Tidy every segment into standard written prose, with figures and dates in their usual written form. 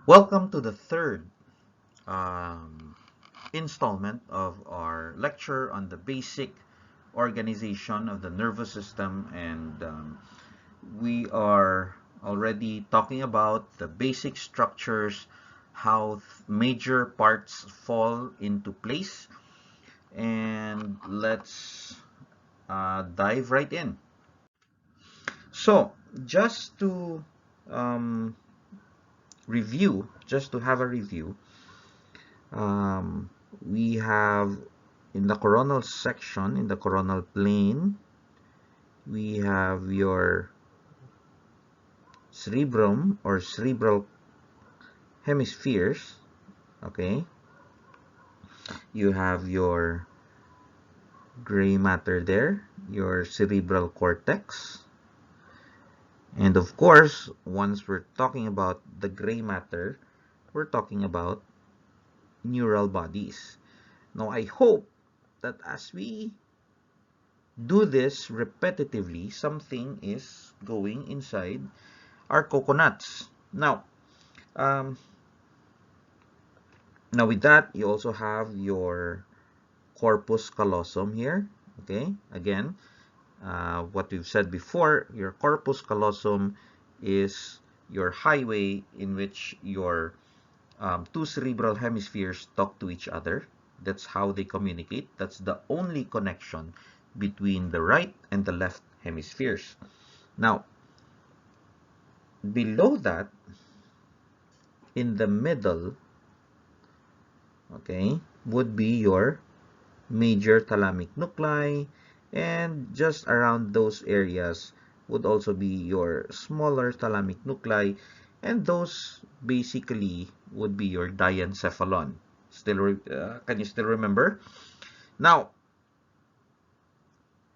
Welcome to the third um, installment of our lecture on the basic organization of the nervous system, and we are already talking about the basic structures, how major parts fall into place, and let's dive right in. So, just to um, just to have a review, Um, we have in the coronal section, in the coronal plane, we have your cerebrum or cerebral hemispheres. Okay, you have your gray matter there, your cerebral cortex. And of course, once we're talking about the gray matter, we're talking about neural bodies. Now, I hope that as we do this repetitively, something is going inside our coconuts. Um, now with that, you also have your corpus callosum here. Okay, again, what we've said before, your corpus callosum is your highway in which your two cerebral hemispheres talk to each other. That's how they communicate. That's the only connection between the right and the left hemispheres. Now, below that, in the middle, okay, would be your major thalamic nuclei, and just around those areas would also be your smaller thalamic nuclei, and those basically would be your diencephalon. Can you still remember? Now,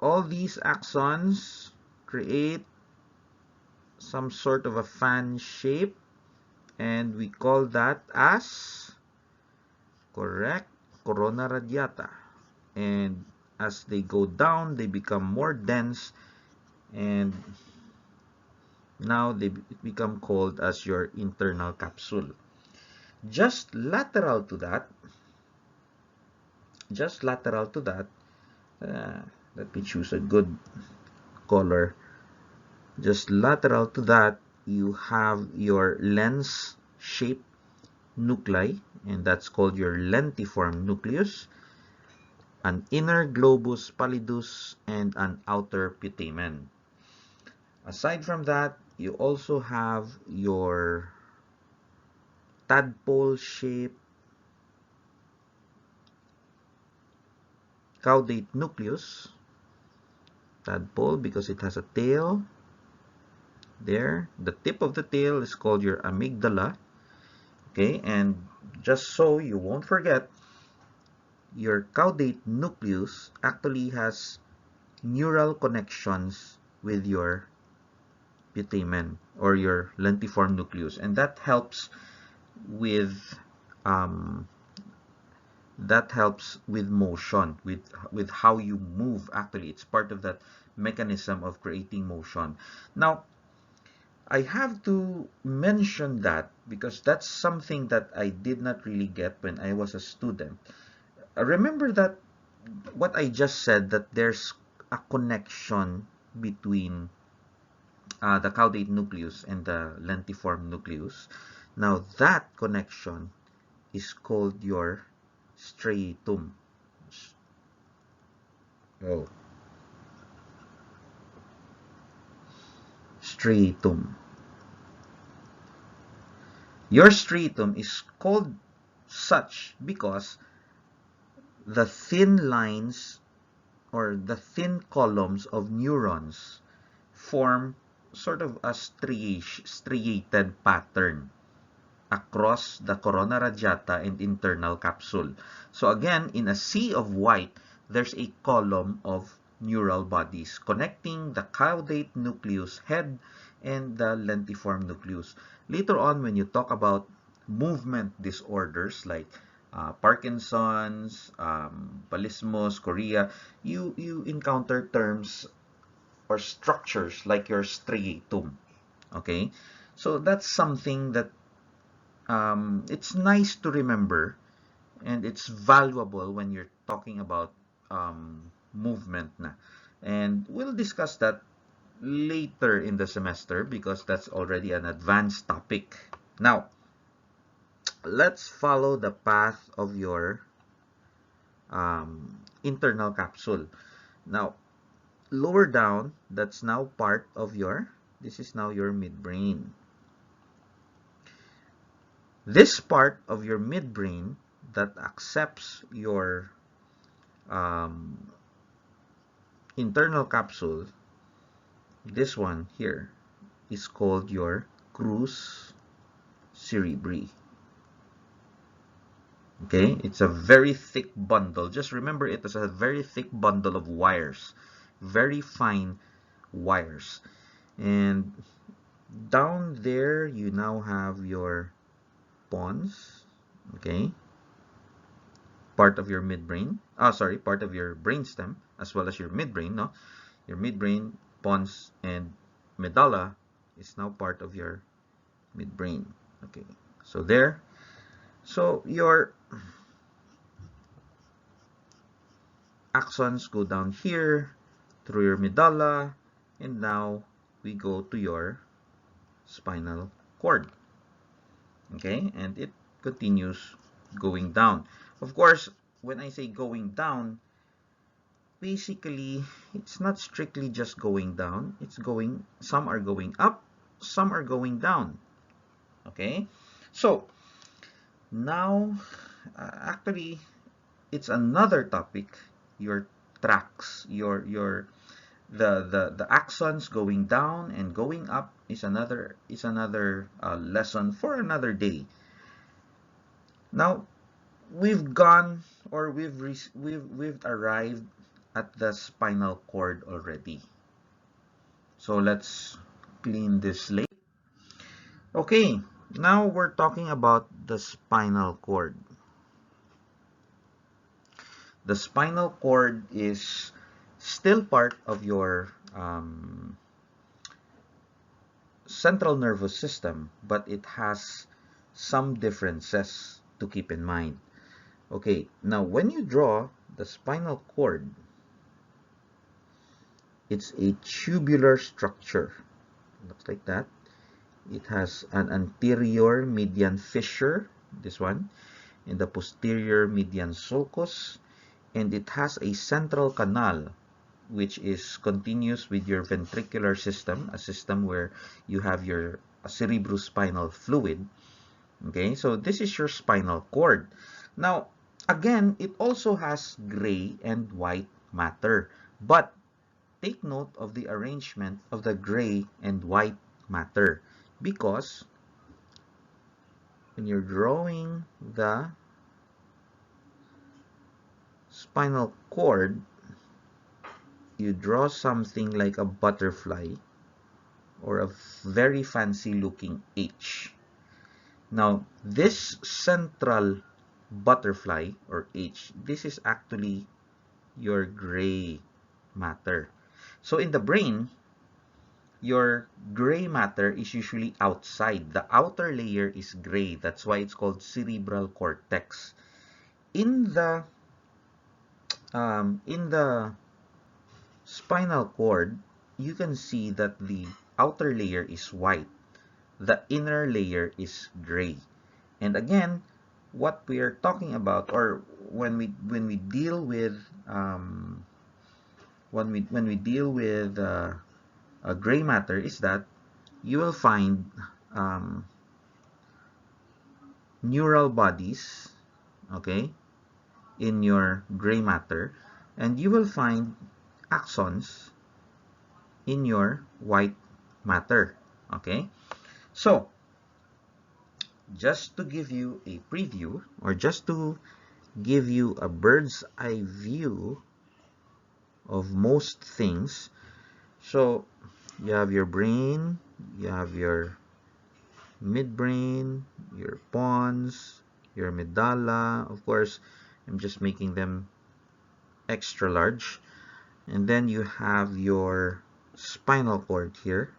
all these axons create some sort of a fan shape, and we call that as correct corona radiata. And as they go down, they become more dense, and now they become called as your internal capsule. Just lateral to that, just lateral to that, uh, let me choose a good color. Just lateral to that, you have your lens-shaped nuclei, and that's called your lentiform nucleus, an inner globus pallidus, and an outer putamen. Aside from that, you also have your tadpole-shaped caudate nucleus. Tadpole because it has a tail there. The tip of the tail is called your amygdala. Okay, and just so you won't forget, your caudate nucleus actually has neural connections with your putamen or your lentiform nucleus, and with um, that helps with motion, with how you move. Actually, it's part of that mechanism of creating motion. Now, I have to mention that because that's something that I did not really get when I was a student. Remember that what I just said, that there's a connection between the caudate nucleus and the lentiform nucleus. Now that connection is called your striatum. Oh, striatum. Your striatum is called such because the thin lines or the thin columns of neurons form sort of a striated pattern across the corona radiata and internal capsule. So again, in a sea of white, there's a column of neural bodies connecting the caudate nucleus head and the lentiform nucleus. Later on, when you talk about movement disorders like Parkinson's, Pallismus, chorea, you encounter terms or structures like your striatum. Okay, so that's something that it's nice to remember, and it's valuable when you're talking about movement na. And we'll discuss that later in the semester because that's already an advanced topic. Now, let's follow the path of your internal capsule. Now, lower down, that's now part of your, this is now your midbrain. This part of your midbrain that accepts your internal capsule, this one here, is called your crus cerebri. Okay, it's a very thick bundle. Just remember it as a very thick bundle of wires, very fine wires. And down there, you now have your pons, okay, part of your midbrain. Sorry, part of your brainstem as well as your midbrain. No, your midbrain, pons, and medulla is now part of your midbrain. Okay, so there. So your axons go down here through your medulla, and now we go to your spinal cord. Okay, and it continues going down. Of course, when I say going down, basically it's not strictly just going down. It's going, some are going up, some are going down. Okay, so now actually it's another topic, your tracks, your the axons going down and going up is another lesson for another day. Now we've gone, or we've arrived at the spinal cord already. So let's clean this slate. Okay, now we're talking about the spinal cord. The spinal cord is still part of your central nervous system, but it has some differences to keep in mind. Okay, now when you draw the spinal cord, it's a tubular structure. Looks like that. It has an anterior median fissure, this one, in the posterior median sulcus, and it has a central canal which is continuous with your ventricular system, a system where you have your cerebrospinal fluid. Okay, so this is your spinal cord. Now, again, it also has gray and white matter, but take note of the arrangement of the gray and white matter, because when you're drawing the spinal cord, you draw something like a butterfly or a very fancy looking H. Now, this central butterfly or H, this is actually your gray matter. So in the brain, your gray matter is usually outside. The outer layer is gray. That's why it's called cerebral cortex. In the spinal cord, you can see that the outer layer is white. The inner layer is gray. And again, what we are talking about, or when we deal with gray matter, is that you will find neural bodies, okay, in your gray matter, and you will find axons in your white matter. Okay, so just to give you a preview, or just to give you a bird's eye view of most things, so you have your brain, you have your midbrain, your pons, your medulla. Of course, I'm just making them extra large. And then you have your spinal cord here.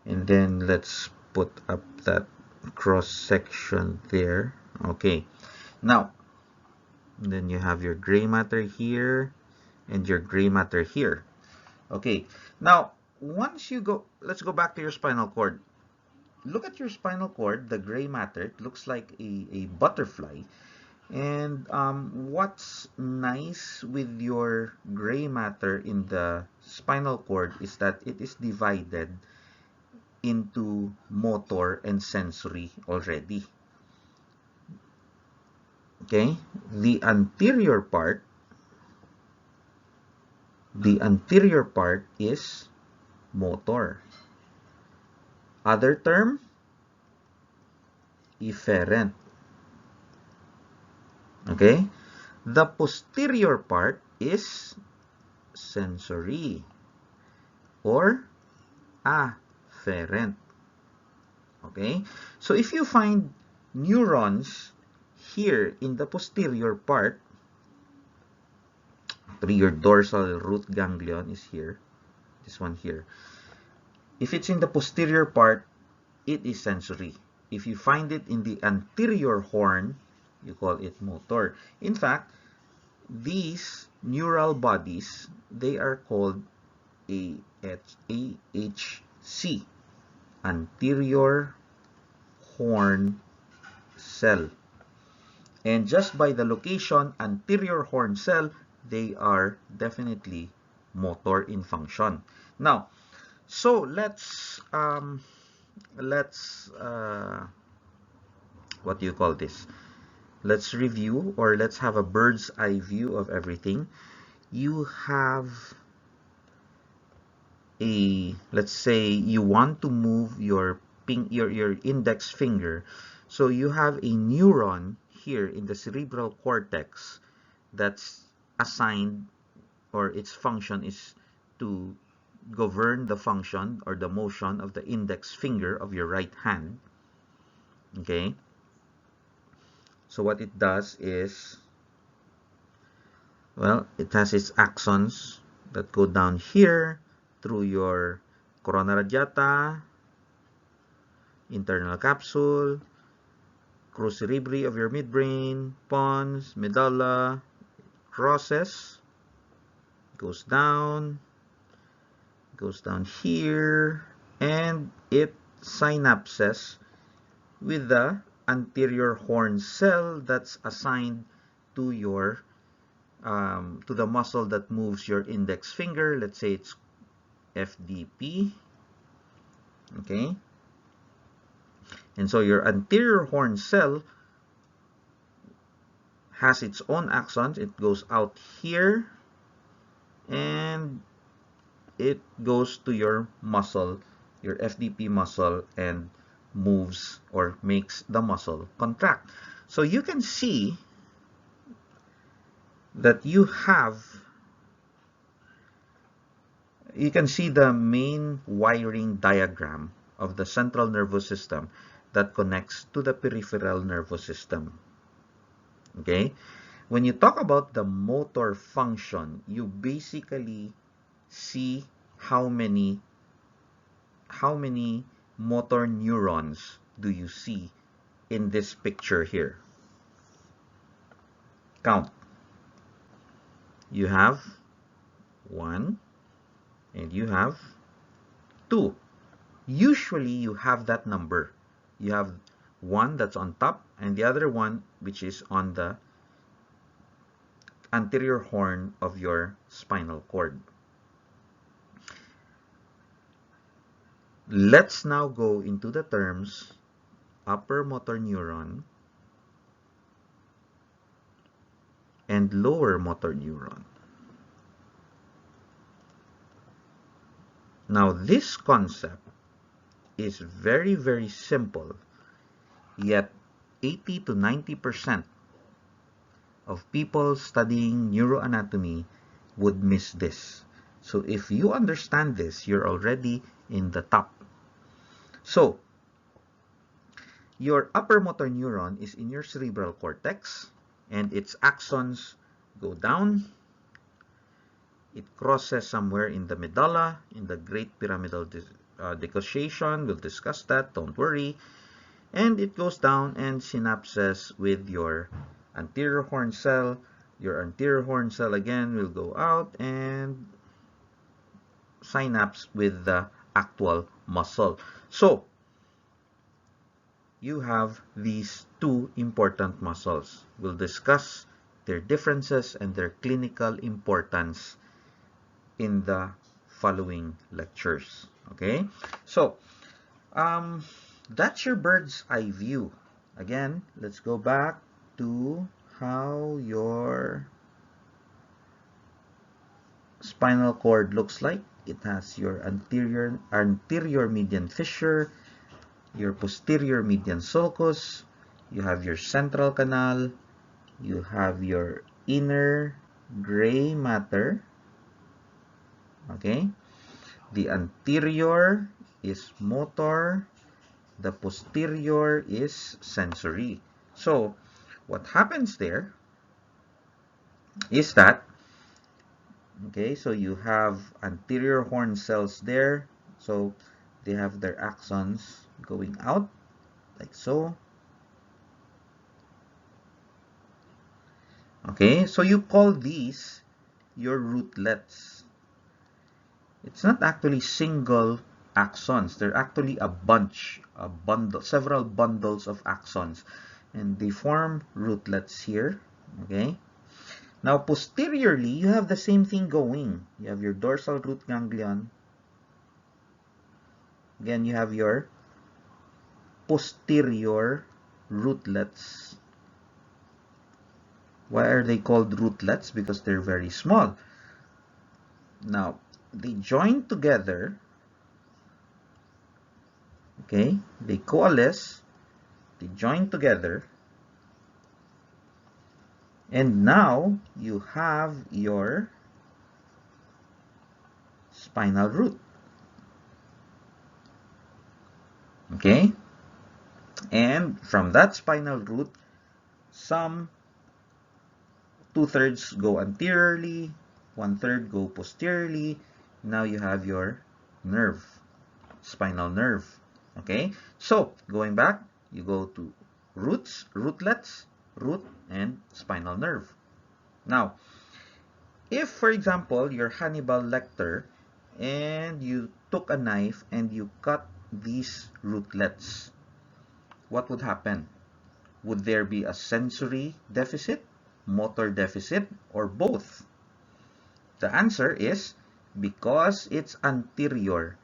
And then let's put up that cross section there. Okay, now then you have your gray matter here and your gray matter here. Okay, now once you go, let's go back to your spinal cord. Look at your spinal cord, the gray matter. It looks like a butterfly. And what's nice with your gray matter in the spinal cord is that it is divided into motor and sensory already. Okay, the anterior part is motor. Other term, efferent. Okay, the posterior part is sensory or afferent. Okay, so if you find neurons here in the posterior part, your dorsal root ganglion is here, this one here. If it's in the posterior part, it is sensory. If you find it in the anterior horn, you call it motor. In fact, these neural bodies, they are called AHC, anterior horn cell. And just by the location, anterior horn cell, they are definitely motor in function. Now, so let's what do you call this? Let's review, or let's have a bird's eye view of everything. You have let's say you want to move your index finger. So you have a neuron here in the cerebral cortex that's assigned, or its function is to govern the function or the motion of the index finger of your right hand. Okay, so what it does is, well, it has its axons that go down here through your corona radiata, internal capsule, crus cerebri of your midbrain, pons, medulla, crosses, goes down here, and it synapses with the anterior horn cell that's assigned to your to the muscle that moves your index finger. Let's say it's FDP. Okay, and so your anterior horn cell has its own axons. It goes out here and it goes to your muscle, your FDP muscle, and moves or makes the muscle contract. So you can see that you can see the main wiring diagram of the central nervous system that connects to the peripheral nervous system. Okay, when you talk about the motor function, you basically see how many motor neurons do you see in this picture here. Count. You have 1 and you have 2. Usually you have that number. You have one that's on top and the other one which is on the anterior horn of your spinal cord. Let's now go into the terms upper motor neuron and lower motor neuron. Now this concept is very, very simple, yet 80 to 90% of people studying neuroanatomy would miss this. So if you understand this, you're already in the top. So your upper motor neuron is in your cerebral cortex and its axons go down. It crosses somewhere in the medulla, in the great pyramidal dissociation, we'll discuss that, don't worry. And it goes down and synapses with your anterior horn cell. Your anterior horn cell again will go out and synapse with the actual muscle. So you have these two important muscles. We'll discuss their differences and their clinical importance in the following lectures. Okay, so that's your bird's eye view. Again, let's go back to how your spinal cord looks like. It has your anterior median fissure, your posterior median sulcus, you have your central canal, you have your inner gray matter. Okay, the anterior is motor, the posterior is sensory. So what happens there is that, okay, so you have anterior horn cells there, so they have their axons going out like so. Okay, so you call these your rootlets. It's not actually single axons. They're actually a bunch, a bundle, several bundles of axons, and they form rootlets here. Okay. Now posteriorly, you have the same thing going. You have your dorsal root ganglion. Again, you have your posterior rootlets. Why are they called rootlets? Because they're very small. Now, they join together. Okay, they coalesce, they join together, and now you have your spinal root. Okay, and from that spinal root, some 2/3 go anteriorly, 1/3 go posteriorly. Now you have your nerve, spinal nerve. Okay, so going back, you go to roots, rootlets, root, and spinal nerve. Now, if for example you're Hannibal Lecter and you took a knife and you cut these rootlets, what would happen? Would there be a sensory deficit, motor deficit, or both? The answer is because it's anterior,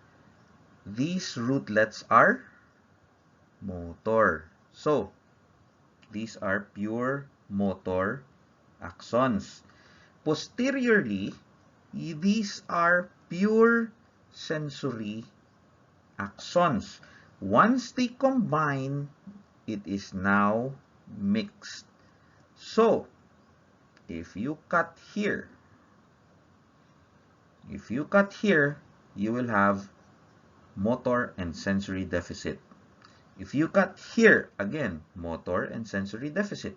these rootlets are motor. So these are pure motor axons. Posteriorly, these are pure sensory axons. Once they combine, it is now mixed. So if you cut here, you will have motor and sensory deficit. If you cut here, again, motor and sensory deficit.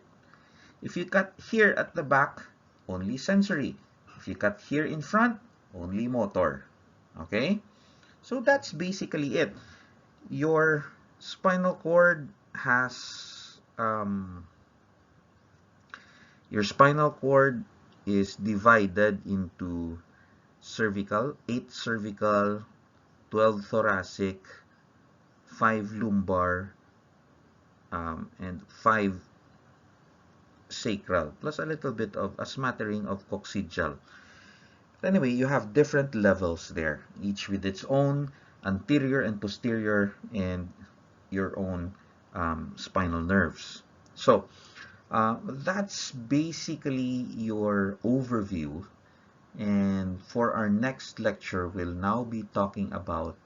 If you cut here at the back, only sensory. If you cut here in front, only motor. Okay? So that's basically it. Your spinal cord has, your spinal cord is divided into cervical, 8 cervical, 12 thoracic, 5 lumbar, and 5 sacral, plus a little bit of a smattering of coccygeal. But anyway, you have different levels there, each with its own anterior and posterior and your own spinal nerves. So that's basically your overview. And for our next lecture, we'll now be talking about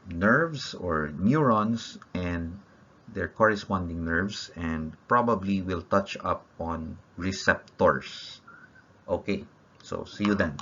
nerves or neurons and their corresponding nerves, and probably we'll touch up on receptors. Okay, so see you then.